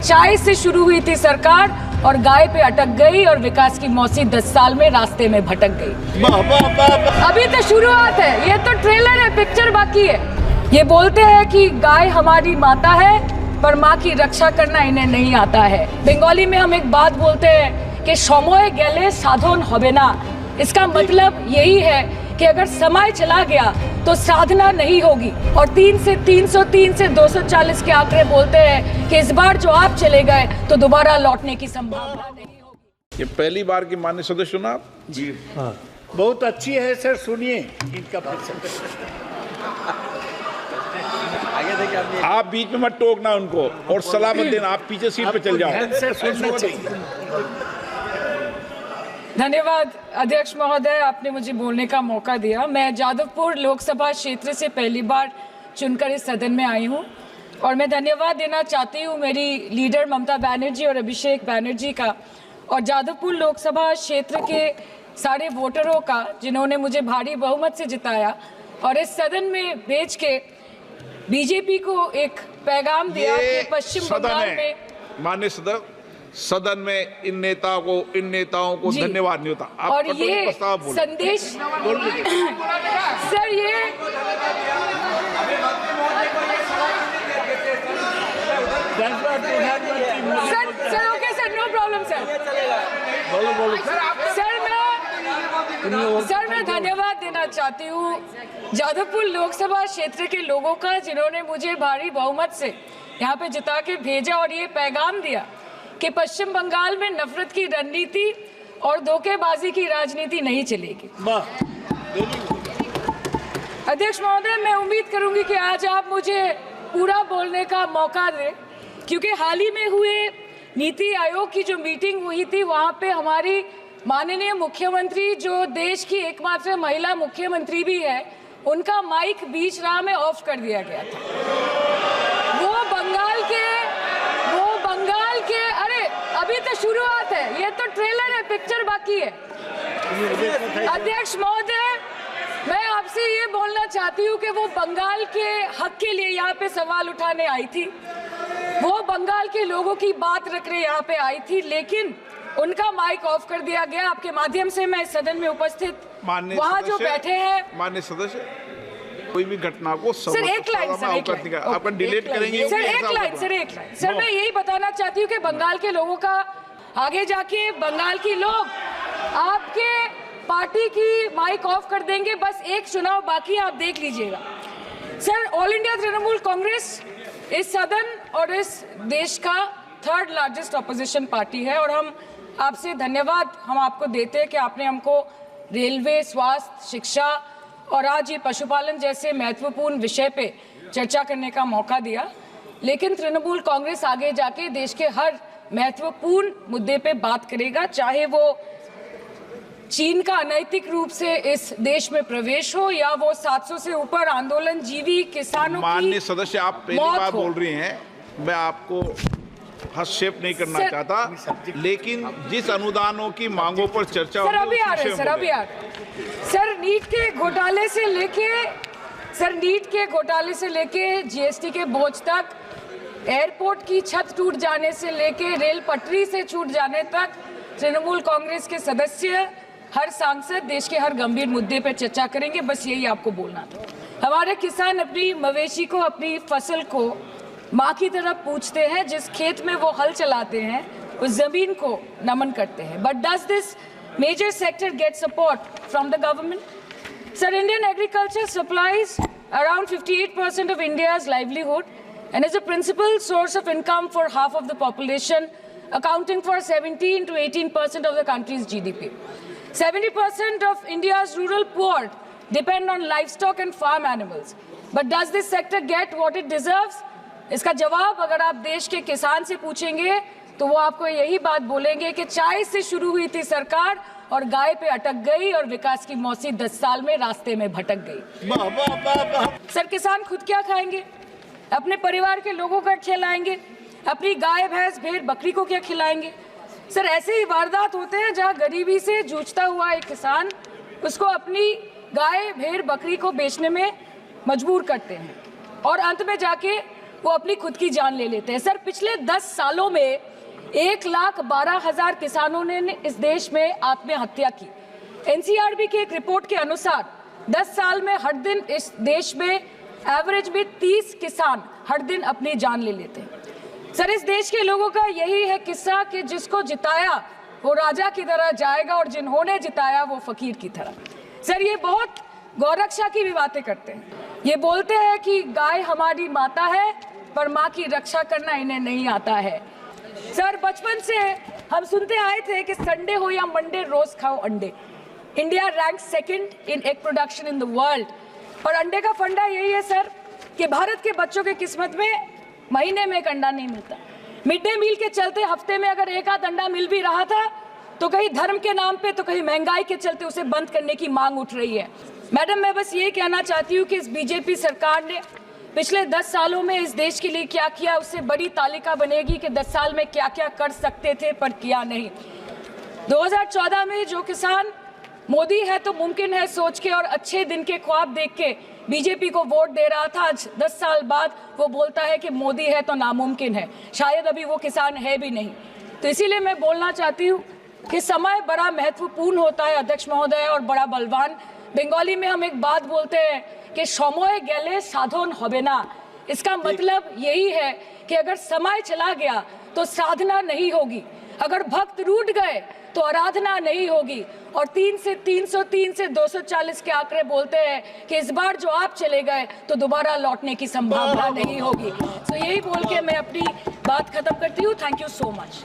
चाय से शुरू हुई थी सरकार और गाय पे अटक गई और विकास की मौसी 10 साल में रास्ते में भटक गई। अभी तो शुरुआत है, ये तो ट्रेलर है, पिक्चर बाकी है। ये बोलते हैं कि गाय हमारी माता है पर माँ की रक्षा करना इन्हें नहीं आता है। बंगाली में हम एक बात बोलते हैं कि समय गेले साधन होबे ना। इसका मतलब यही है कि अगर समय चला गया तो साधना नहीं होगी। और 3 से 303 से 240 के आंकड़े बोलते हैं कि इस बार जो आप चले गए तो दोबारा लौटने की संभावना नहीं होगी। ये पहली बार की माननीय सदस्य सुना आप जी? हाँ, बहुत अच्छी है सर, सुनिए इनका आप बीच में मत टोकना उनको और सलाह मत देना, आप पीछे सीट पे चल जाओ। धन्यवाद अध्यक्ष महोदय, आपने मुझे बोलने का मौका दिया। मैं जादवपुर लोकसभा क्षेत्र से पहली बार चुनकर इस सदन में आई हूं और मैं धन्यवाद देना चाहती हूं मेरी लीडर ममता बनर्जी और अभिषेक बनर्जी का और जादवपुर लोकसभा क्षेत्र के सारे वोटरों का जिन्होंने मुझे भारी बहुमत से जिताया और इस सदन में भेज के बीजेपी को एक पैगाम दिया कि पश्चिम बंगाल में माननीय सदन में इन नेताओं को धन्यवाद नहीं होता। आप और ये संदेश सर, ये sir okay sir, no problem sir. सर मैं धन्यवाद देना चाहती हूँ जादवपुर लोकसभा क्षेत्र के लोगों का जिन्होंने मुझे भारी बहुमत से यहाँ पे जिता के भेजा और ये पैगाम दिया कि पश्चिम बंगाल में नफरत की रणनीति और धोखेबाजी की राजनीति नहीं चलेगी। अध्यक्ष महोदय, मैं उम्मीद करूंगी कि आज आप मुझे पूरा बोलने का मौका दें क्योंकि हाल ही में हुए नीति आयोग की जो मीटिंग हुई थी वहां पे हमारी माननीय मुख्यमंत्री जो देश की एकमात्र महिला मुख्यमंत्री भी है, उनका माइक बीच राह में ऑफ कर दिया गया था। वो बंगाल के अरे अभी तो शुरुआत है, ये तो ट्रेलर है, पिक्चर बाकी है। अध्यक्ष महोदय, मैं आपसे ये बोलना चाहती हूँ कि वो बंगाल के हक के लिए यहाँ पे सवाल उठाने आई थी, वो बंगाल के लोगों की बात रखने यहाँ पे आई थी, लेकिन उनका माइक ऑफ कर दिया गया। आपके माध्यम से मैं इस सदन में उपस्थित वहाँ जो बैठे हैं माननीय सदस्य, कोई भी घटना को सर एक लाइन आपका डिलीट करेंगे सर, एक लाइन सर, मैं यही बताना चाहती हूँ कि बंगाल के लोगों का आगे जाके बंगाल के लोग आपके पार्टी की माइक ऑफ कर देंगे। बस एक चुनाव बाकी है, आप देख लीजिएगा। Sir, all India Trinamool Congress इस सदन और इस देश का 3rd लार्जेस्ट ऑपोजिशन पार्टी है और हम आपसे धन्यवाद हम आपको देते हैं कि आपने हमको रेलवे, स्वास्थ्य, शिक्षा और आज ये पशुपालन जैसे महत्वपूर्ण विषय पे चर्चा करने का मौका दिया। लेकिन तृणमूल कांग्रेस आगे जाके देश के हर महत्वपूर्ण मुद्दे पे बात करेगा, चाहे वो चीन का अनैतिक रूप से इस देश में प्रवेश हो या वो 700 से ऊपर आंदोलन जीवी किसानों की माननीय सदस्य, आप पहली बार बोल रही हैं, मैं आपको हस्तक्षेप नहीं करना चाहता, लेकिन जिस अनुदानों की मांगों पर चर्चा सर अभी आ रहे हैं सर, नीट के घोटाले से लेके जीएसटी के बोझ तक, एयरपोर्ट की छत टूट जाने से लेके रेल पटरी से छूट जाने तक तृणमूल कांग्रेस के सदस्य, हर सांसद देश के हर गंभीर मुद्दे पर चर्चा करेंगे। बस यही आपको बोलना था। हमारे किसान अपनी मवेशी को, अपनी फसल को माँ की तरफ पूछते हैं, जिस खेत में वो हल चलाते हैं उस जमीन को नमन करते हैं। But does this major sector get support from the government? Sir, Indian agriculture supplies around 58% of India's livelihood and is a principal source of income for half of the population, accounting for 17 to 18% of the country's GDP. 70% of India's rural poor depend on livestock and farm animals. But does this sector get what it deserves? इसका जवाब अगर आप देश के किसान से पूछेंगे तो वो आपको यही बात बोलेंगे कि चाय से शुरू हुई थी सरकार और गाय पे अटक गई और विकास की मौसी 10 साल में रास्ते में भटक गई। सर, किसान खुद क्या खाएंगे? अपने परिवार के लोगों का खिलाएंगे? अपनी गाय, भैंस, भेड़, बकरी को क्या खिलाएंगे? सर, ऐसे ही वारदात होते हैं जहां गरीबी से जूझता हुआ एक किसान उसको अपनी गाय, भेड़, बकरी को बेचने में मजबूर करते हैं और अंत में जाके वो अपनी खुद की जान ले लेते हैं। सर, पिछले 10 सालों में 1,12,000 किसानों ने इस देश में आत्महत्या की। एनसीआरबी की एक रिपोर्ट के अनुसार 10 साल में हर दिन इस देश में एवरेज में 30 किसान हर दिन अपनी जान ले लेते हैं। सर, इस देश के लोगों का यही है किस्सा कि जिसको जिताया वो राजा की तरह जाएगा और जिन्होंने जिताया वो फकीर की तरह। सर, ये बहुत गौरक्षा की भी बातें करते हैं। ये बोलते हैं कि गाय हमारी माता है पर माँ की रक्षा करना इन्हें नहीं आता है। सर, बचपन से हम सुनते आए थे कि संडे हो या मंडे रोज खाओ अंडे। India rank second in egg production in the world. और अंडे का फंडा यही है सर कि भारत के बच्चों के किस्मत में महीने में एक अंडा नहीं मिलता। मिड डे मील के चलते हफ्ते में अगर एक आध अंडा मिल भी रहा था तो कहीं धर्म के नाम पे तो कहीं महंगाई के चलते उसे बंद करने की मांग उठ रही है। मैडम, मैं बस ये कहना चाहती हूँ कि इस बीजेपी सरकार ने पिछले 10 सालों में इस देश के लिए क्या किया, उससे बड़ी तालिका बनेगी कि 10 साल में क्या क्या कर सकते थे पर किया नहीं। 2014 में जो किसान मोदी है तो मुमकिन है सोच के और अच्छे दिन के ख्वाब देख के बीजेपी को वोट दे रहा था, आज 10 साल बाद वो बोलता है कि मोदी है तो नामुमकिन है। शायद अभी वो किसान है भी नहीं। तो इसीलिए मैं बोलना चाहती हूँ कि समय बड़ा महत्वपूर्ण होता है अध्यक्ष महोदय और बड़ा बलवान। बंगाली में हम एक बात बोलते हैं कि समय गेले साधन होबे ना। इसका मतलब यही है कि अगर समय चला गया तो साधना नहीं होगी, अगर भक्त रूठ गए तो आराधना नहीं होगी। और 3 से 303 से 240 के आंकड़े बोलते हैं कि इस बार जो आप चले गए तो दोबारा लौटने की संभावना नहीं होगी। तो यही बोल के मैं अपनी बात खत्म करती हूँ। Thank you so much.